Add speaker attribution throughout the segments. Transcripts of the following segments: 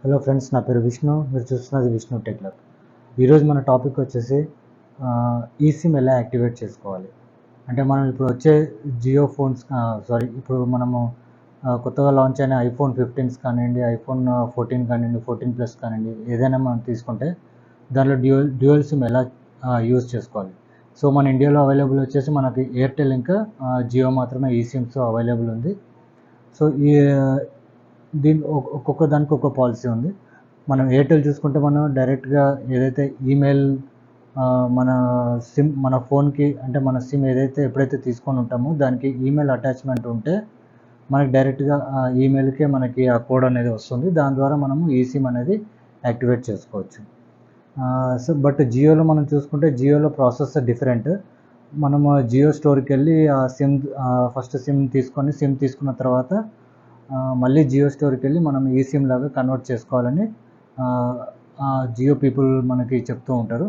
Speaker 1: Hello friends, నా పేరు విష్ణు. మీరు చూస్తున్నది విష్ణు టెక్ క్లబ్. ఈరోజు మన టాపిక్ వచ్చేసి ఈసిమ్ ఎలా యాక్టివేట్ చేసుకోవాలి. అంటే మనం ఇప్పుడు వచ్చే జియో ఫోన్స్, ఇప్పుడు మనము కొత్తగా లాంచ్ అయిన ఐఫోన్ 15s కానివ్వండి, ఐఫోన్ 14 కానివ్వండి, 14 ప్లస్ కానివ్వండి, ఏదైనా మనం తీసుకుంటే దాంట్లో డ్యూయల్ సిమ్ ఎలా యూజ్ చేసుకోవాలి. సో మన ఇండియాలో అవైలబుల్ వచ్చేసి మనకి ఎయిర్టెల్ ఇంకా జియో మాత్రమే ఈ సిమ్స్ అవైలబుల్ ఉంది. సో దీని ఒక్కొక్క దానికి ఒక పాలసీ ఉంది. మనం ఎయిర్టెల్ చూసుకుంటే మనం డైరెక్ట్గా ఏదైతే ఈమెయిల్ మన ఫోన్కి, అంటే మన సిమ్ ఏదైతే ఎప్పుడైతే తీసుకొని ఉంటామో దానికి ఈమెయిల్ అటాచ్మెంట్ ఉంటే మనకి డైరెక్ట్గా ఆ ఈమెయిల్కే మనకి ఆ కోడ్ అనేది వస్తుంది. దాని ద్వారా మనము ఈ సిమ్ అనేది యాక్టివేట్ చేసుకోవచ్చు. సో బట్ జియోలో మనం చూసుకుంటే జియోలో ప్రాసెస్ డిఫరెంట్. మనము జియో స్టోర్కి వెళ్ళి ఆ సిమ్ ఫస్ట్ సిమ్ తీసుకున్న తర్వాత మళ్ళీ జియో స్టోర్కి వెళ్ళి మనం ఈ సిమ్ లాగా కన్వర్ట్ చేసుకోవాలని జియో పీపుల్ మనకి చెప్తూ ఉంటారు.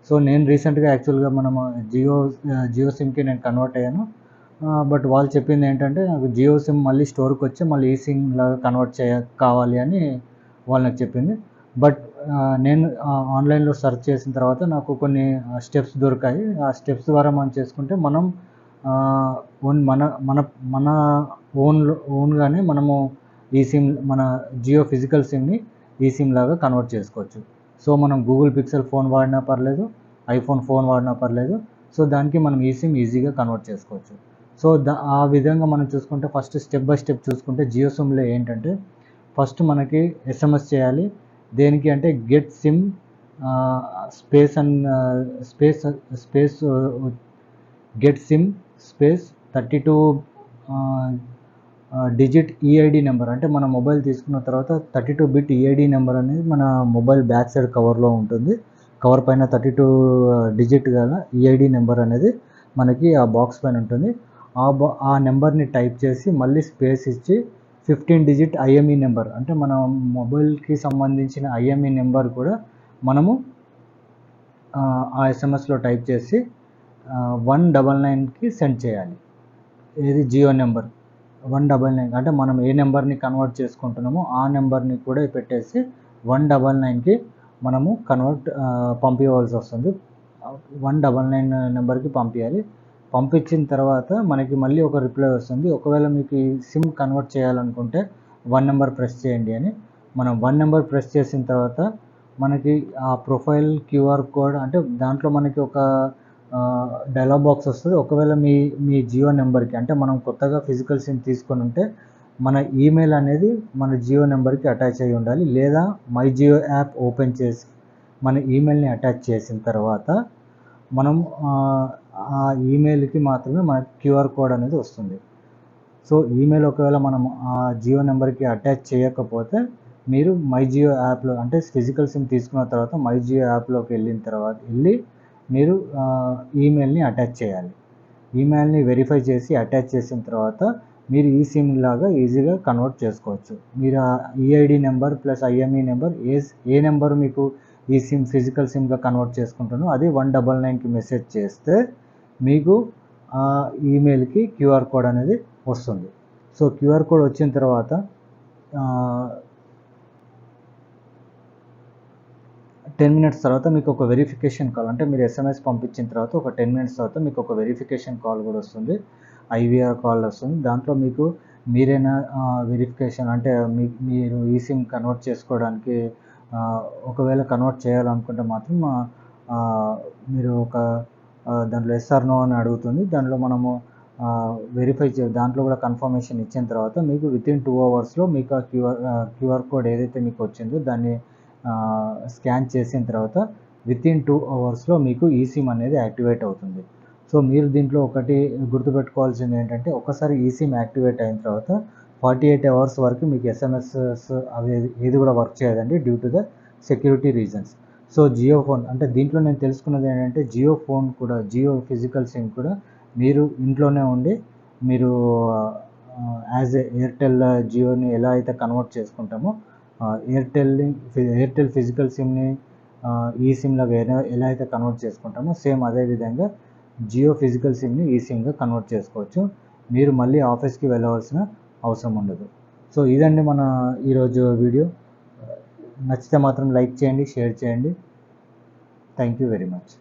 Speaker 1: సో నేను రీసెంట్గా యాక్చువల్గా మనము జియో సిమ్కి నేను కన్వర్ట్ అయ్యాను. బట్ వాళ్ళు చెప్పింది ఏంటంటే నాకు జియో సిమ్ మళ్ళీ స్టోర్కి వచ్చి మళ్ళీ ఈ సిమ్ లాగా కన్వర్ట్ కావాలి అని వాళ్ళు నాకు చెప్పింది. బట్ నేను ఆన్లైన్లో సెర్చ్ చేసిన తర్వాత నాకు కొన్ని స్టెప్స్ దొరికాయి. ఆ స్టెప్స్ ద్వారా మనం చేసుకుంటే మనం మన మన మన ఓన్గానే మనము ఈ సిమ్, మన జియో ఫిజికల్ సిమ్ని ఈ సిమ్ లాగా కన్వర్ట్ చేసుకోవచ్చు. సో మనం గూగుల్ పిక్సెల్ ఫోన్ వాడినా పర్లేదు, ఐఫోన్ ఫోన్ వాడినా పర్లేదు. సో దానికి మనం ఈ సిమ్ ఈజీగా కన్వర్ట్ చేసుకోవచ్చు. సో ఆ విధంగా మనం చూసుకుంటే ఫస్ట్ స్టెప్ బై స్టెప్ చూసుకుంటే జియో సిమ్లో ఏంటంటే ఫస్ట్ మనకి ఎస్ఎంఎస్ చేయాలి. దేనికి అంటే get SIM space get SIM space 32 digit EID number. అంటే మన మొబైల్ తీసుకున్న తర్వాత 32 బిట్ ఈఐడి నెంబర్ అనేది మన మొబైల్ బ్యాక్ సైడ్ కవర్లో ఉంటుంది. కవర్ పైన 32 డిజిట్ గల ఈఐడి నెంబర్ అనేది మనకి ఆ బాక్స్ పైన ఉంటుంది. ఆ నెంబర్ని టైప్ చేసి మళ్ళీ స్పేస్ ఇచ్చి 15 డిజిట్ ఐఎంఈ నెంబర్, అంటే మన మొబైల్కి సంబంధించిన ఐఎంఈ నెంబర్ కూడా మనము ఆ ఎస్ఎంఎస్లో టైప్ చేసి 199కి సెండ్ చేయాలి. ఏది జియో నెంబర్ 199, అంటే మనం ఏ నెంబర్ని కన్వర్ట్ చేసుకుంటున్నామో ఆ నెంబర్ని కూడా పెట్టేసి 199కి మనము పంపించవలసి వస్తుంది. 199 నెంబర్కి పంపించాలి. పంపించిన తర్వాత మనకి మళ్ళీ ఒక రిప్లై వస్తుంది. ఒకవేళ మీకు ఈ సిమ్ కన్వర్ట్ చేయాలనుకుంటే 1 నెంబర్ ప్రెస్ చేయండి అని. మనం 1 నెంబర్ ప్రెస్ చేసిన తర్వాత మనకి ఆ ప్రొఫైల్ క్యూఆర్ కోడ్, అంటే దాంట్లో మనకి ఒక డైలాగ్ బాక్స్ వస్తుంది. ఒకవేళ మీ జియో నెంబర్కి, అంటే మనం కొత్తగా ఫిజికల్ సిమ్ తీసుకొని ఉంటే మన ఈమెయిల్ అనేది మన జియో నెంబర్కి అటాచ్ అయ్యి ఉండాలి. లేదా మై జియో యాప్ ఓపెన్ చేసి మన ఈమెయిల్ని అటాచ్ చేసిన తర్వాత మనం ఆ ఈమెయిల్కి మాత్రమే మనకి క్యూఆర్ కోడ్ అనేది వస్తుంది. సో ఈమెయిల్ ఒకవేళ మనం ఆ జియో నెంబర్కి అటాచ్ చేయకపోతే మీరు మై జియో యాప్లో, అంటే ఫిజికల్ సిమ్ తీసుకున్న తర్వాత మై జియో యాప్లోకి వెళ్ళి మీరు ఈమెయిల్ని అటాచ్ చేయాలి. ఈమెయిల్ని వెరిఫై చేసి అటాచ్ చేసిన తర్వాత మీరు ఈ సిమ్ లాగా ఈజీగా కన్వర్ట్ చేసుకోవచ్చు. మీరు ఆ EID number plus IME number ఏ నెంబర్ మీకు ఈ సిమ్ ఫిజికల్ సిమ్గా కన్వర్ట్ చేసుకుంటానో అది 199కి మెసేజ్ చేస్తే మీకు ఆ ఈమెయిల్కి క్యూఆర్ కోడ్ అనేది వస్తుంది. సో క్యూఆర్ కోడ్ వచ్చిన తర్వాత 10 మినిట్స్ తర్వాత మీకు ఒక వెరిఫికేషన్ కాల్, అంటే మీరు ఎస్ఎంఎస్ పంపించిన తర్వాత ఒక 10 మినిట్స్ తర్వాత మీకు ఒక వెరిఫికేషన్ కాల్ కూడా వస్తుంది. ఐవీఆర్ కాల్ వస్తుంది. దాంట్లో మీకు మీరైనా వెరిఫికేషన్, అంటే మీరు ఈ సిమ్ కన్వర్ట్ చేసుకోవడానికి ఒకవేళ కన్వర్ట్ చేయాలనుకుంటే మాత్రం మీరు దాంట్లో ఎస్ఆర్ నో అని అడుగుతుంది. దాంట్లో మనము దాంట్లో కూడా కన్ఫర్మేషన్ ఇచ్చిన తర్వాత మీకు వితిన్ 2 అవర్స్లో మీకు ఆ క్యూఆర్ కోడ్ ఏదైతే మీకు వచ్చిందో దాన్ని స్కాన్ చేసిన తర్వాత వితిన్ 2 అవర్స్లో మీకు ఈ సిమ్ అనేది యాక్టివేట్ అవుతుంది. సో మీరు దీంట్లో ఒకటి గుర్తుపెట్టుకోవాల్సింది ఏంటంటే, ఒకసారి ఈ సిమ్ యాక్టివేట్ అయిన తర్వాత 48 అవర్స్ వరకు మీకు ఎస్ఎంఎస్ అవి ఏది కూడా వర్క్ చేయదండి, due to the security reasons. So Jio phone, అంటే దీంట్లో నేను తెలుసుకున్నది ఏంటంటే జియో ఫోన్ కూడా, జియో ఫిజికల్ సిమ్ కూడా మీరు ఇంట్లోనే ఉండి మీరు యాజ్ ఎయిర్టెల్ జియోని ఎలా అయితే కన్వర్ట్ చేసుకుంటామో ఎయిర్టెల్ ఫిజికల్ సిమ్ని ఈ సిమ్లాగా ఎలా అయితే కన్వర్ట్ చేసుకుంటామో సేమ్ అదే విధంగా జియో ఫిజికల్ సిమ్ని ఈ సిమ్గా కన్వర్ట్ చేసుకోవచ్చు. మీరు మళ్ళీ ఆఫీస్కి వెళ్ళవలసిన అవసరం ఉండదు. సో ఇదండి మన ఈరోజు వీడియో. నచ్చితే మాత్రం లైక్ చేయండి, షేర్ చేయండి. Thank you very much.